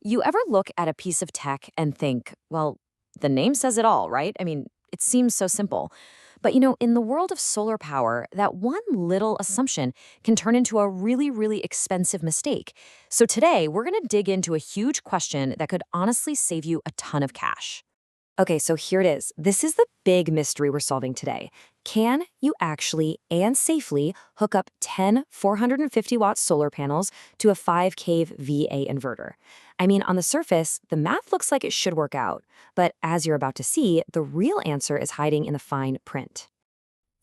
You ever look at a piece of tech and think, well, the name says it all, right? I mean, it seems so simple. But in the world of solar power, that one little assumption can turn into a really, really expensive mistake. So today, we're going to dig into a huge question that could honestly save you a ton of cash. Okay, so here it is. This is the big mystery we're solving today. Can you actually and safely hook up 10 450-watt solar panels to a 5 kV VA inverter? I mean, on the surface, the math looks like it should work out. But as you're about to see, the real answer is hiding in the fine print.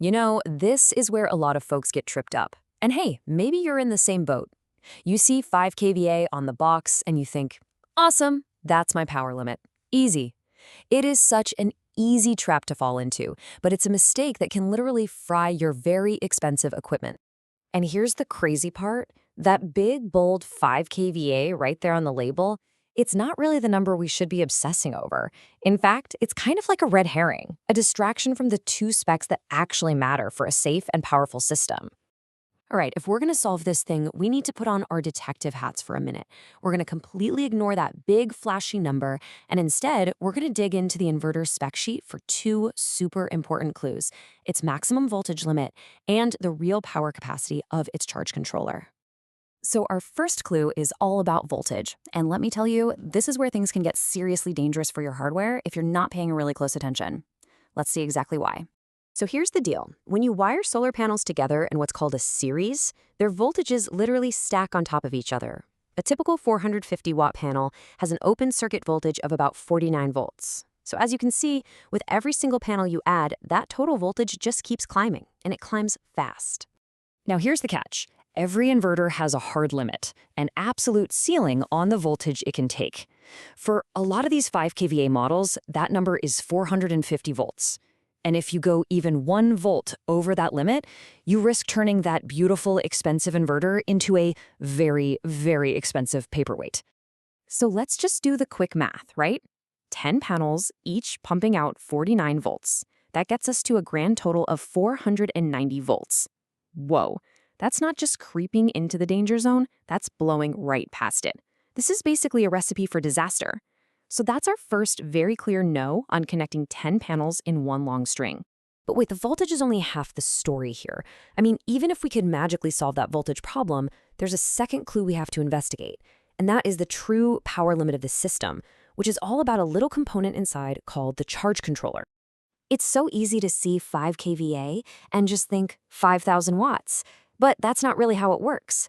This is where a lot of folks get tripped up. And hey, maybe you're in the same boat. You see 5 kVA on the box and you think, awesome, that's my power limit. Easy. It is such an easy trap to fall into, but it's a mistake that can literally fry your very expensive equipment. And here's the crazy part. That big, bold 5 kVA right there on the label, it's not really the number we should be obsessing over. In fact, it's kind of like a red herring, a distraction from the two specs that actually matter for a safe and powerful system. All right, if we're going to solve this thing, we need to put on our detective hats for a minute. We're going to completely ignore that big, flashy number, and instead, we're going to dig into the inverter spec sheet for two super important clues: its maximum voltage limit and the real power capacity of its charge controller. So our first clue is all about voltage, and let me tell you, this is where things can get seriously dangerous for your hardware if you're not paying really close attention. Let's see exactly why. So here's the deal. When you wire solar panels together in what's called a series, their voltages literally stack on top of each other. A typical 450-watt panel has an open circuit voltage of about 49 volts. So as you can see, with every single panel you add, that total voltage just keeps climbing, and it climbs fast. Now here's the catch. Every inverter has a hard limit, an absolute ceiling on the voltage it can take. For a lot of these 5 kVA models, that number is 450 volts. And if you go even 1 volt over that limit, you risk turning that beautiful, expensive inverter into a very, very expensive paperweight. So let's just do the quick math, right? 10 panels, each pumping out 49 volts. That gets us to a grand total of 490 volts. Whoa, that's not just creeping into the danger zone, that's blowing right past it. This is basically a recipe for disaster. So that's our first very clear no on connecting 10 panels in one long string. But wait, the voltage is only half the story here. I mean, even if we could magically solve that voltage problem, there's a second clue we have to investigate, and that is the true power limit of the system, which is all about a little component inside called the charge controller. It's so easy to see 5 kVA and just think 5,000 watts, but that's not really how it works.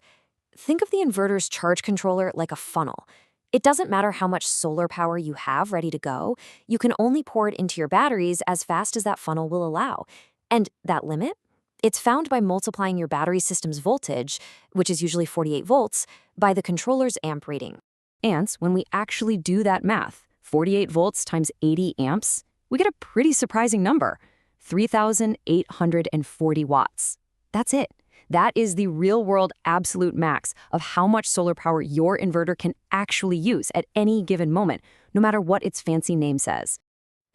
Think of the inverter's charge controller like a funnel. It doesn't matter how much solar power you have ready to go, you can only pour it into your batteries as fast as that funnel will allow. And that limit? It's found by multiplying your battery system's voltage, which is usually 48 volts, by the controller's amp rating. And when we actually do that math, 48 volts times 80 amps, we get a pretty surprising number, 3,840 watts. That's it. That is the real-world absolute max of how much solar power your inverter can actually use at any given moment, no matter what its fancy name says.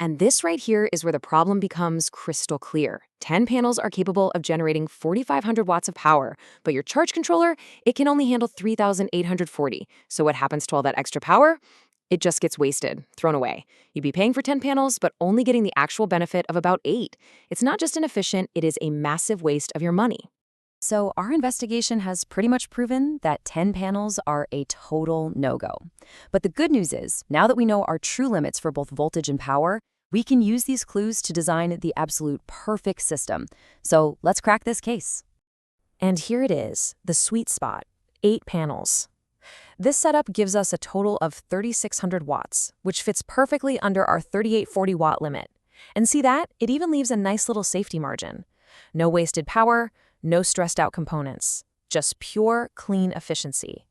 And this right here is where the problem becomes crystal clear. 10 panels are capable of generating 4,500 watts of power, but your charge controller, it can only handle 3,840. So what happens to all that extra power? It just gets wasted, thrown away. You'd be paying for 10 panels, but only getting the actual benefit of about 8. It's not just inefficient, it is a massive waste of your money. So our investigation has pretty much proven that 10 panels are a total no-go. But the good news is, now that we know our true limits for both voltage and power, we can use these clues to design the absolute perfect system. So let's crack this case. And here it is, the sweet spot, 8 panels. This setup gives us a total of 3,600 watts, which fits perfectly under our 3,840 watt limit. And see that? It even leaves a nice little safety margin. No wasted power, no stressed out components, just pure, clean efficiency.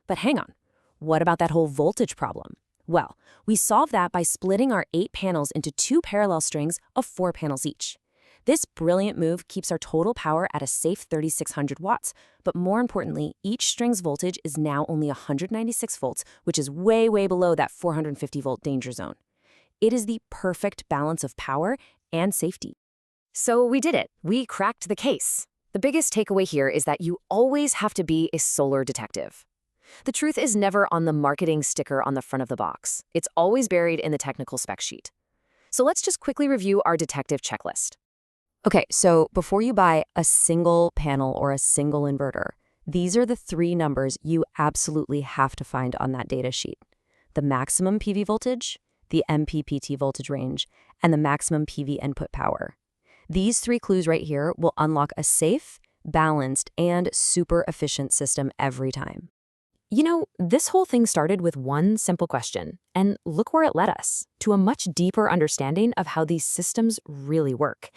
But hang on, what about that whole voltage problem? Well, we solve that by splitting our 8 panels into 2 parallel strings of 4 panels each. This brilliant move keeps our total power at a safe 3,600 watts, but more importantly, each string's voltage is now only 196 volts, which is way, way below that 450 volt danger zone. It is the perfect balance of power and safety. So we did it. We cracked the case. The biggest takeaway here is that you always have to be a solar detective. The truth is never on the marketing sticker on the front of the box. It's always buried in the technical spec sheet. So let's just quickly review our detective checklist. Okay, so before you buy a single panel or a single inverter, these are the three numbers you absolutely have to find on that data sheet: the maximum PV voltage, the MPPT voltage range, and the maximum PV input power. These three clues right here will unlock a safe, balanced, and super efficient system every time. You know, this whole thing started with one simple question, and look where it led us, to a much deeper understanding of how these systems really work.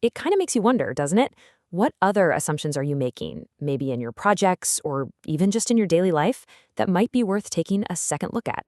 It kind of makes you wonder, doesn't it? What other assumptions are you making, maybe in your projects or even just in your daily life, that might be worth taking a second look at?